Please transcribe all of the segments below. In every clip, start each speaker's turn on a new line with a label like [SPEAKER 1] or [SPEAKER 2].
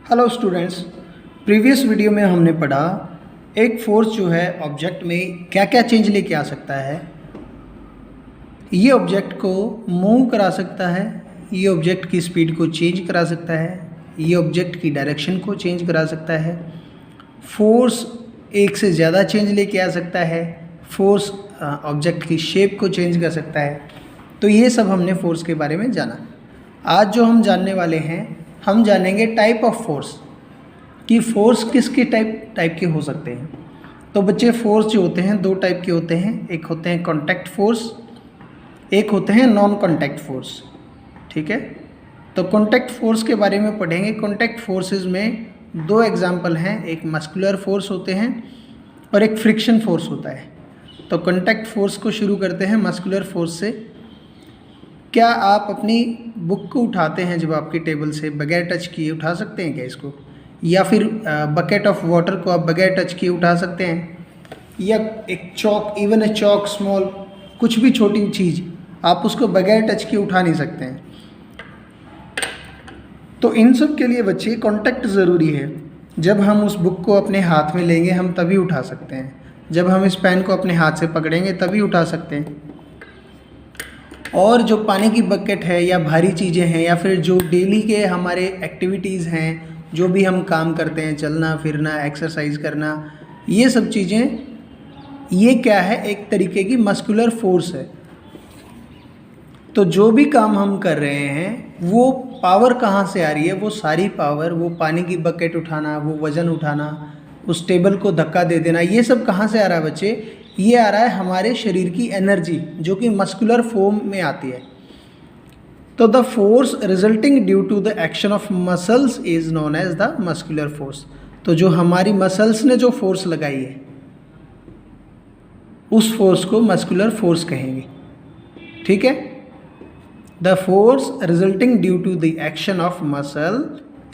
[SPEAKER 1] Hello students, previous video में हमने पढ़ा एक फोर्स जो है ऑब्जेक्ट में क्या क्या चेंज लेके आ सकता है। ये ऑब्जेक्ट को मूव करा सकता है, ये ऑब्जेक्ट की स्पीड को चेंज करा सकता है, ये ऑब्जेक्ट की डायरेक्शन को चेंज करा सकता है। फोर्स एक से ज़्यादा चेंज लेके आ सकता है, फोर्स ऑब्जेक्ट की शेप को चेंज कर सकता है। तो ये सब हमने फोर्स के बारे में जाना। आज जो हम जानने वाले हैं, हम जानेंगे टाइप ऑफ फोर्स कि फोर्स किसके टाइप के हो सकते हैं। तो बच्चे, फोर्स जो होते हैं दो टाइप के होते हैं, एक होते हैं कॉन्टैक्ट फोर्स, एक होते हैं नॉन कॉन्टैक्ट फोर्स। ठीक है, तो कॉन्टैक्ट फोर्स के बारे में पढ़ेंगे। कॉन्टैक्ट फोर्सेस में दो एग्जाम्पल हैं, एक मस्कुलर फोर्स होते हैं और एक फ्रिक्शन फोर्स होता है। तो कॉन्टैक्ट फोर्स को शुरू करते हैं मस्कुलर फोर्स से। क्या आप अपनी बुक को उठाते हैं जब आपकी टेबल से बगैर टच किए उठा सकते हैं क्या इसको? या फिर बकेट ऑफ वाटर को आप बगैर टच किए उठा सकते हैं? या एक chalk, even a chalk small, कुछ भी छोटी चीज़ आप उसको बगैर टच किए उठा नहीं सकते हैं। तो इन सब के लिए बच्चे कॉन्टैक्ट ज़रूरी है। जब हम उस बुक को अपने हाथ में लेंगे हम तभी उठा सकते हैं, जब हम इस पेन को अपने हाथ से पकड़ेंगे तभी उठा सकते हैं। और जो पानी की बकेट है या भारी चीज़ें हैं या फिर जो डेली के हमारे एक्टिविटीज़ हैं, जो भी हम काम करते हैं, चलना फिरना, एक्सरसाइज करना, ये सब चीज़ें, ये क्या है? एक तरीके की मस्कुलर फोर्स है। तो जो भी काम हम कर रहे हैं वो पावर कहाँ से आ रही है? वो सारी पावर, वो पानी की बकेट उठाना, वो वज़न उठाना, उस टेबल को धक्का दे देना, ये सब कहाँ से आ रहा है बच्चे? ये आ रहा है हमारे शरीर की एनर्जी, जो कि मस्कुलर फॉर्म में आती है। तो the force resulting due to the action of muscles is known as the muscular force. तो जो हमारी मसल्स ने जो फोर्स लगाई है उस फोर्स को मस्कुलर फोर्स कहेंगे। ठीक है, the force resulting due to the action of muscle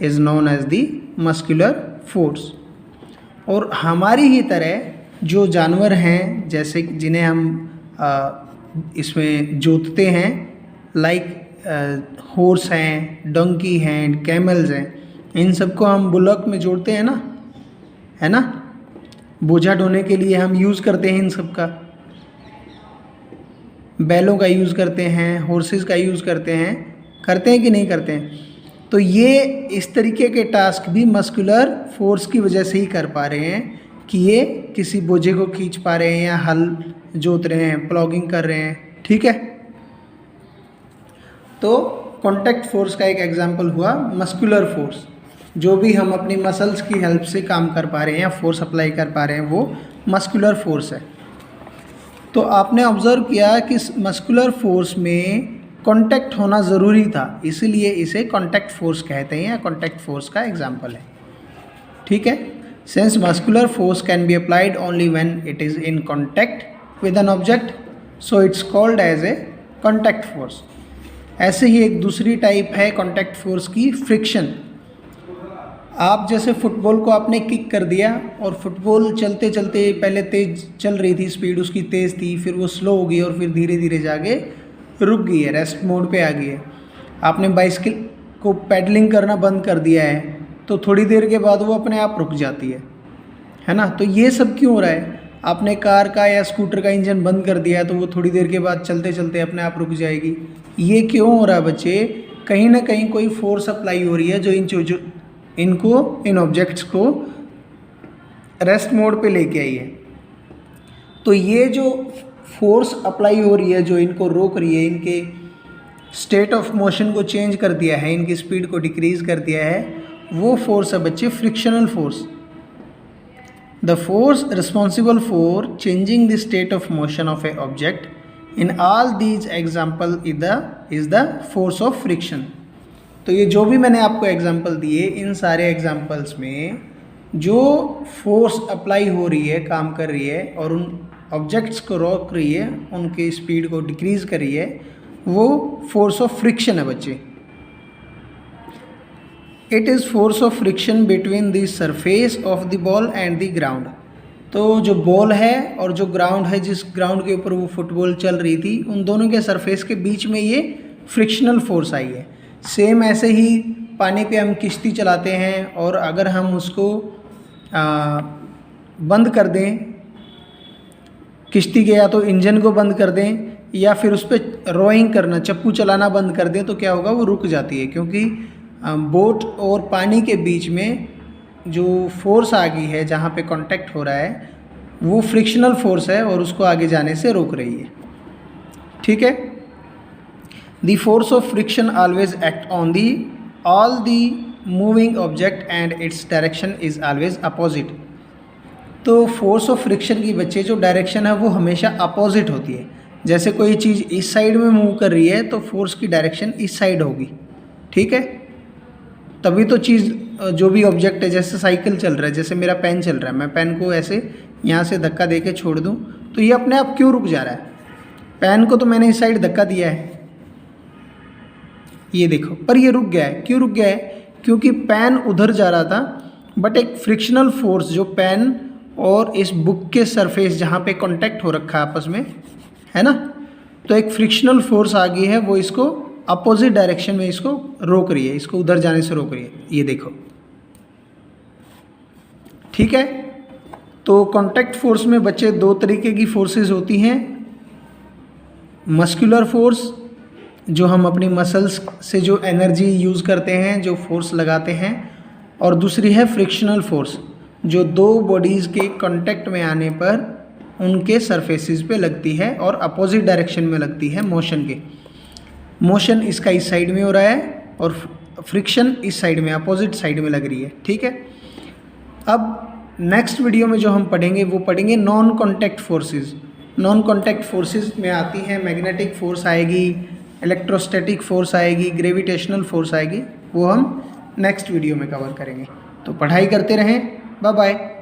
[SPEAKER 1] is known as the muscular force. और हमारी ही तरह जो जानवर हैं, जैसे जिन्हें हम इसमें जोतते हैं, लाइक हॉर्स हैं, डंकी हैं, कैमल्स हैं, इन सबको हम बुलक में जोड़ते हैं ना, है ना? बोझा ढोने के लिए हम यूज़ करते हैं इन सब का। बैलों का यूज़ करते हैं, हॉर्सेस का यूज़ करते हैं कि नहीं करते हैं? तो ये इस तरीके के टास्क भी मस्कुलर फोर्स की वजह से ही कर पा रहे हैं कि ये किसी बोझे को खींच पा रहे हैं या हल जोत रहे हैं, प्लॉगिंग कर रहे हैं। ठीक है, तो कॉन्टैक्ट फोर्स का एक एग्जांपल हुआ मस्कुलर फोर्स। जो भी हम अपनी मसल्स की हेल्प से काम कर पा रहे हैं या फोर्स अप्लाई कर पा रहे हैं वो मस्कुलर फोर्स है। तो आपने ऑब्जर्व किया कि मस्कुलर फोर्स में कॉन्टैक्ट होना ज़रूरी था, इसीलिए इसे कॉन्टैक्ट फोर्स कहते हैं या कॉन्टैक्ट फोर्स का एग्जाम्पल है। ठीक है, since muscular force can be applied only when it is in contact with an object, so it's called as a contact force. ऐसे ही एक दूसरी टाइप है contact force की, फ्रिक्शन। आप जैसे फुटबॉल को आपने किक कर दिया और फुटबॉल चलते चलते पहले तेज़ चल रही थी, स्पीड उसकी तेज़ थी, फिर वो स्लो हो गई और फिर धीरे धीरे जाके रुक गई है, रेस्ट मोड पे आ गई है। आपने बाइसिकल को पैडलिंग करना बंद कर दिया है तो थोड़ी देर के बाद वो अपने आप रुक जाती है ना? तो ये सब क्यों हो रहा है? आपने कार का या स्कूटर का इंजन बंद कर दिया है तो वो थोड़ी देर के बाद चलते चलते अपने आप रुक जाएगी। ये क्यों हो रहा है बच्चे? कहीं ना कहीं कोई फोर्स अप्लाई हो रही है जो इन ऑब्जेक्ट्स को रेस्ट मोड पे लेके आई है। तो ये जो फोर्स अप्लाई हो रही है, जो इनको रोक रही है, इनके स्टेट ऑफ मोशन को चेंज कर दिया है, इनकी स्पीड को डिक्रीज़ कर दिया है, वो फोर्स है बच्चे frictional force. The force responsible for changing the state of motion of A object in all these example is the force of friction. तो ये जो भी मैंने आपको एग्जाम्पल दिए, इन सारे एग्जाम्पल्स में जो फोर्स अप्लाई हो रही है, काम कर रही है और उन ऑब्जेक्ट्स को रोक रही है, उनकी स्पीड को डिक्रीज़ कर रही है, वो फोर्स ऑफ फ्रिक्शन है बच्चे। It is force of friction between the surface of the ball and the ground. तो जो बॉल है और जो ग्राउंड है, जिस ग्राउंड के ऊपर वो फुटबॉल चल रही थी, उन दोनों के सरफेस के बीच में ये फ्रिक्शनल फोर्स आई है। सेम ऐसे ही पानी पे हम किश्ती चलाते हैं और अगर हम उसको बंद कर दें, किश्ती के या तो इंजन को बंद कर दें या फिर उस पर रोइंग करना, चप्पू चलाना बंद कर दें, तो क्या होगा, वो रुक जाती है, क्योंकि बोट और पानी के बीच में जो फोर्स आ गई है, जहाँ पे कांटेक्ट हो रहा है, वो फ्रिक्शनल फोर्स है और उसको आगे जाने से रोक रही है। ठीक है। The force of friction always act on the all the moving object and its direction is always opposite. तो फोर्स ऑफ फ्रिक्शन की बच्चे जो डायरेक्शन है वो हमेशा अपोजिट होती है। जैसे कोई चीज़ इस साइड में मूव कर रही है तो फोर्स की डायरेक्शन इस साइड होगी। ठीक है। तभी तो चीज़, जो भी ऑब्जेक्ट है, जैसे साइकिल चल रहा है, जैसे मेरा पेन चल रहा है, मैं पेन को ऐसे यहाँ से धक्का दे के छोड़ दूँ तो ये अपने आप क्यों रुक जा रहा है? पेन को तो मैंने इस साइड धक्का दिया है, ये देखो, पर ये रुक गया है। क्यों रुक गया है? क्योंकि पेन उधर जा रहा था, बट एक फ्रिक्शनल फोर्स जो पेन और इस बुक के सरफेस जहाँ पे कांटेक्ट हो रखा है आपस में, है ना, तो एक फ्रिक्शनल फोर्स आ गई है, वो इसको अपोजिट डायरेक्शन में इसको रोक रही है, इसको उधर जाने से रोक रही है। ये देखो। ठीक है। तो कांटेक्ट फोर्स में बच्चे दो तरीके की फोर्सेस होती हैं। मस्कुलर फोर्स, जो हम अपनी मसल्स से जो एनर्जी यूज़ करते हैं, जो फोर्स लगाते हैं, और दूसरी है फ्रिक्शनल फोर्स, जो दो बॉडीज़ के कांटेक्ट में आने पर उनके सरफेसेस पे लगती है और अपोजिट डायरेक्शन में लगती है मोशन के। मोशन इसका इस साइड में हो रहा है और फ्रिक्शन इस साइड में, अपोजिट साइड में लग रही है। ठीक है। अब नेक्स्ट वीडियो में जो हम पढ़ेंगे वो पढ़ेंगे non contact forces. Non contact forces में आती हैं मैग्नेटिक फोर्स आएगी, इलेक्ट्रोस्टैटिक फोर्स आएगी, ग्रेविटेशनल फोर्स आएगी, वो हम नेक्स्ट वीडियो में कवर करेंगे। तो पढ़ाई करते रहें। Bye bye.